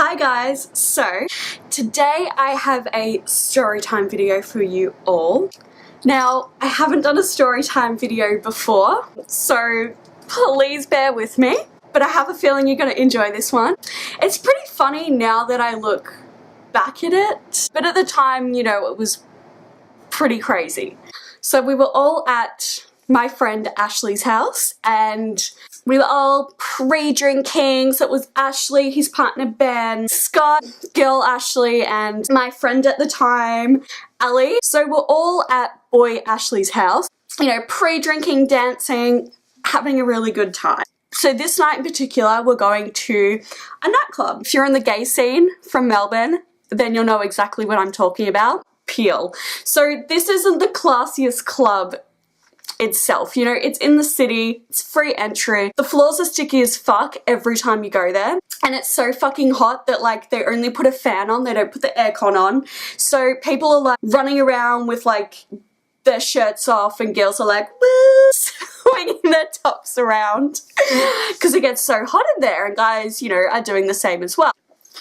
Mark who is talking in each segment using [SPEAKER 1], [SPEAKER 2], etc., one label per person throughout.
[SPEAKER 1] Hi guys, so today I have a storytime video for you all. Now, I haven't done a storytime video before, so please bear with me, but I have a feeling you're going to enjoy this one. It's pretty funny now that I look back at it, but at the time, you know, it was pretty crazy. So we were all at my friend Ashley's house and we were all pre-drinking. So it was Ashley, his partner Ben, Scott, girl Ashley, and my friend at the time, Ali. So we're all at boy Ashley's house, you know, pre-drinking, dancing, having a really good time. So this night in particular, we're going to a nightclub. If you're in the gay scene from Melbourne, then you'll know exactly what I'm talking about. Peel. So this isn't the classiest club itself, you know, it's in the city, it's free entry, the floors are sticky as fuck every time you go there, and it's so fucking hot that like they only put a fan on, they don't put the aircon on, so people are like running around with like their shirts off and girls are like woo, swinging their tops around because it gets so hot in there, and guys, you know, are doing the same as well.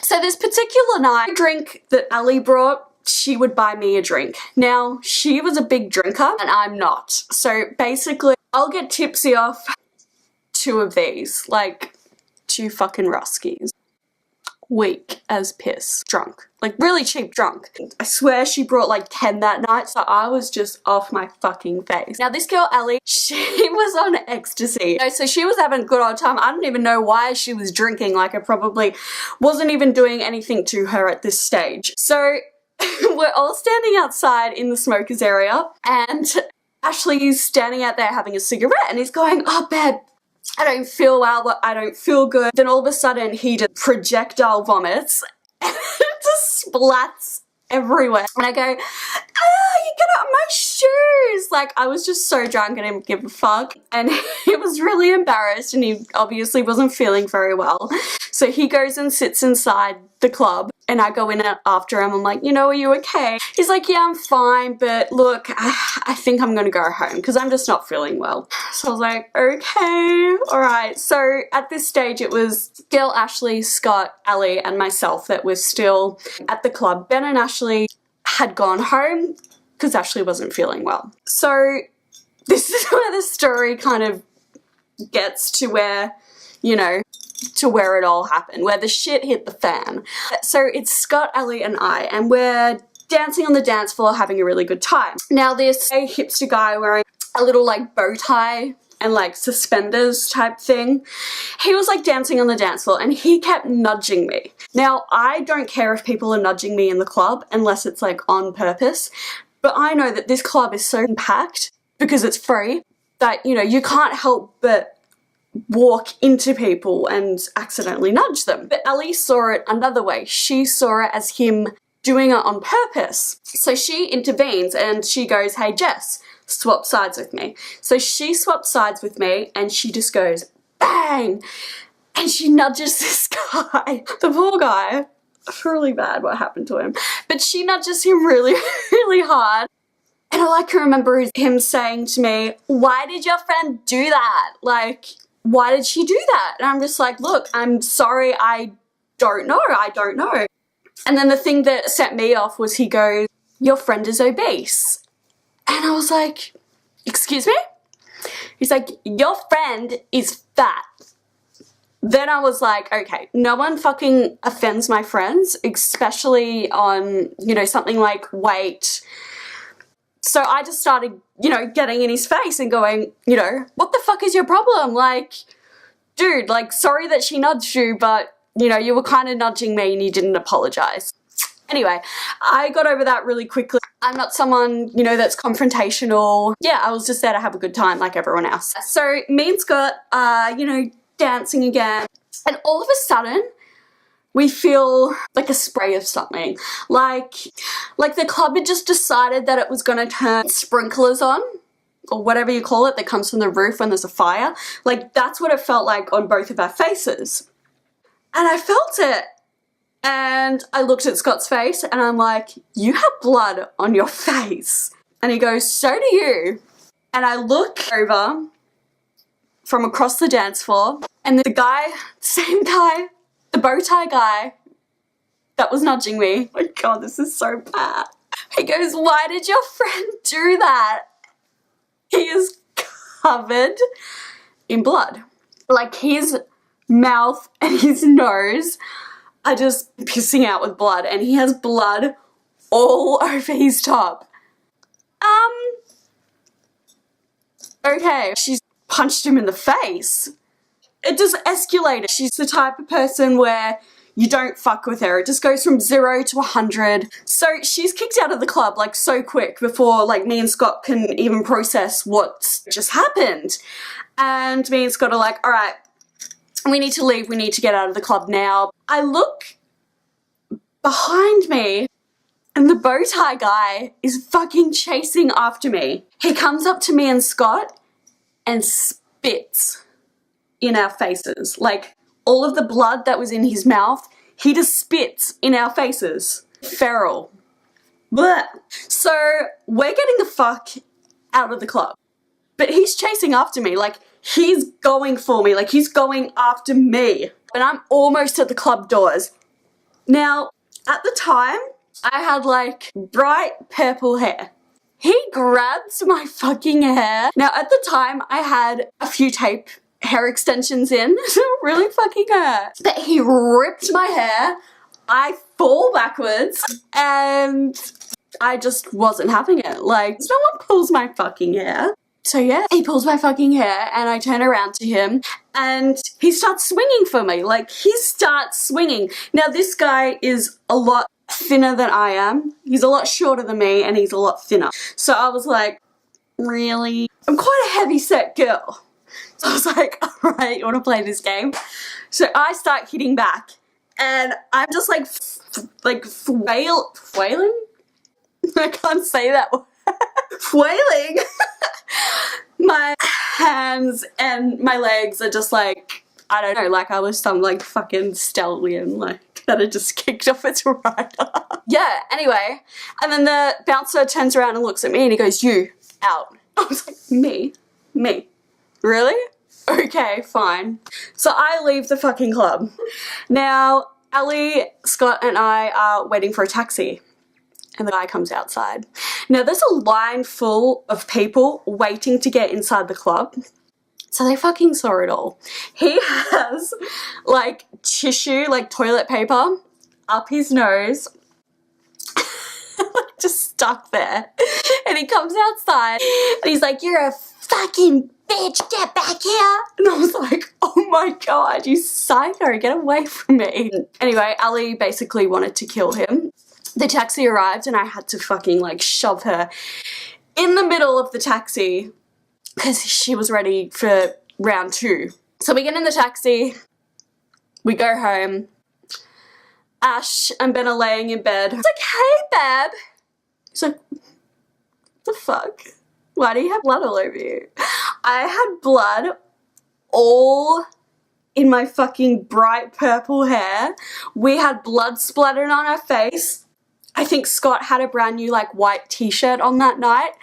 [SPEAKER 1] So this particular night, the drink that Ali brought, she would buy me a drink. Now, she was a big drinker and I'm not. So basically, I'll get tipsy off 2 of these, like 2 fucking Ruskies. Weak as piss. Drunk. Like really cheap drunk. I swear she brought like 10 that night, so I was just off my fucking face. Now this girl, Ellie, she was on ecstasy. You know, so she was having a good old time. I don't even know why she was drinking. Like I probably wasn't even doing anything to her at this stage. So we're all standing outside in the smokers area and Ashley's standing out there having a cigarette and he's going, oh babe, I don't feel well, I don't feel good. Then all of a sudden he just projectile vomits and it just splats everywhere. And I go, ah, you got on my shoes. Like I was just so drunk and I didn't give a fuck. And he was really embarrassed and he obviously wasn't feeling very well. So he goes and sits inside the club and I go in after him. I'm like, you know, are you okay? He's like, yeah, I'm fine, but look, I think I'm gonna go home because I'm just not feeling well. So I was like, okay, all right. So at this stage, it was girl Ashley, Scott, Ali, and myself that was still at the club. Ben and Ashley had gone home because Ashley wasn't feeling well. So this is where the story kind of gets to where, you know, to where it all happened, where the shit hit the fan. So it's Scott, Ali, and I, and we're dancing on the dance floor having a really good time. Now this hipster guy wearing a little like bow tie and like suspenders type thing, he was like dancing on the dance floor and he kept nudging me. Now I don't care if people are nudging me in the club unless it's like on purpose, but I know that this club is so packed because it's free that, you know, you can't help but walk into people and accidentally nudge them. But Ali saw it another way. She saw it as him doing it on purpose. So she intervenes and she goes, hey Jess, swap sides with me. So she swaps sides with me and she just goes bang and she nudges this guy. The poor guy. It's really bad what happened to him. But she nudges him really, really hard. And all I can remember is him saying to me, why did your friend do that? Like, why did she do that? And I'm just like, look, I'm sorry, I don't know. And then the thing that set me off was he goes, your friend is obese. And I was like, excuse me? He's like, your friend is fat. Then I was like, okay, no one fucking offends my friends, especially on, you know, something like weight. So I just started, you know, getting in his face and going, you know, what the fuck is your problem? Like, dude, like, sorry that she nudged you, but, you know, you were kind of nudging me and you didn't apologize. Anyway, I got over that really quickly. I'm not someone, you know, that's confrontational. Yeah, I was just there to have a good time like everyone else. So me and Scott are, you know, dancing again. And all of a sudden, we feel like a spray of something. Like the club had just decided that it was gonna turn sprinklers on, or whatever you call it, that comes from the roof when there's a fire. Like that's what it felt like on both of our faces. And I felt it. And I looked at Scott's face and I'm like, you have blood on your face. And he goes, so do you. And I look over from across the dance floor and the guy, same guy, the bow tie guy That was nudging me. Oh my god, this is so bad. He goes, why did your friend do that? He is covered in blood. Like his mouth and his nose are just pissing out with blood, and he has blood all over his top. Okay, she's punched him in the face. It just escalated. She's the type of person where you don't fuck with her. It just goes from 0 to 100. So she's kicked out of the club like so quick before like me and Scott can even process what's just happened. And me and Scott are like, all right, we need to leave. We need to get out of the club now. I look behind me and the bow tie guy is fucking chasing after me. He comes up to me and Scott and spits in our faces. Like all of the blood that was in his mouth, he just spits in our faces. Feral. Blech. So we're getting the fuck out of the club. But he's chasing after me, like he's going for me, like he's going after me. And I'm almost at the club doors. Now, at the time, I had like bright purple hair. He grabs my fucking hair. Now, at the time, I had a few tape hair extensions in. It really fucking hurt. But he ripped my hair. I fall backwards and I just wasn't having it. Like, no one pulls my fucking hair. So yeah, he pulls my fucking hair and I turn around to him and he starts swinging for me. Like, he starts swinging. Now, this guy is a lot thinner than I am. He's a lot shorter than me and he's a lot thinner. So I was like, really? I'm quite a heavy set girl. So I was like, all right, you want to play this game? So I start hitting back and I'm just like flailing? I can't say that word. Flailing. My hands and my legs are just like, I don't know, like I was some like fucking stallion, like that had just kicked off its rider. Yeah, anyway. And then the bouncer turns around and looks at me and he goes, you, out. I was like, me? Really? Okay, fine. So I leave the fucking club. Now, Ali, Scott and I are waiting for a taxi. And the guy comes outside. Now, there's a line full of people waiting to get inside the club. So they fucking saw it all. He has like tissue, like toilet paper up his nose. Just stuck there. And he comes outside and he's like, you're a fucking bitch, get back here. And I was like, oh my god, you psycho, get away from me. Anyway, Ali basically wanted to kill him. The taxi arrived and I had to fucking like shove her in the middle of the taxi because she was ready for round 2. So we get in the taxi, we go home. Ash and Ben are laying in bed. It's like, hey babe. He's like, what the fuck? Why do you have blood all over you? I had blood all in my fucking bright purple hair. We had blood splattered on our face. I think Scott had a brand new like white t-shirt on that night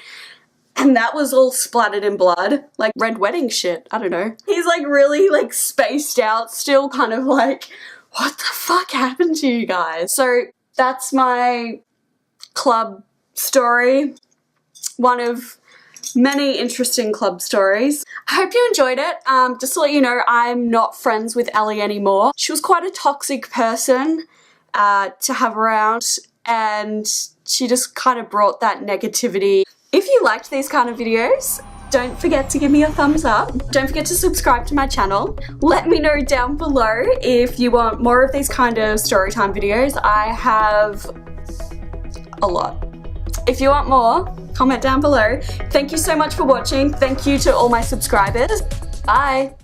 [SPEAKER 1] and that was all splattered in blood, like red wedding shit, I don't know. He's like really like spaced out, still kind of like, what the fuck happened to you guys? So that's my club story. One of many interesting club stories. I hope you enjoyed it. Just to let you know, I'm not friends with Ali anymore. She was quite a toxic person to have around. And she just kind of brought that negativity. If you liked these kind of videos, don't forget to give me a thumbs up. Don't forget to subscribe to my channel. Let me know down below if you want more of these kind of storytime videos. I have a lot. If you want more, comment down below. Thank you so much for watching. Thank you to all my subscribers. Bye.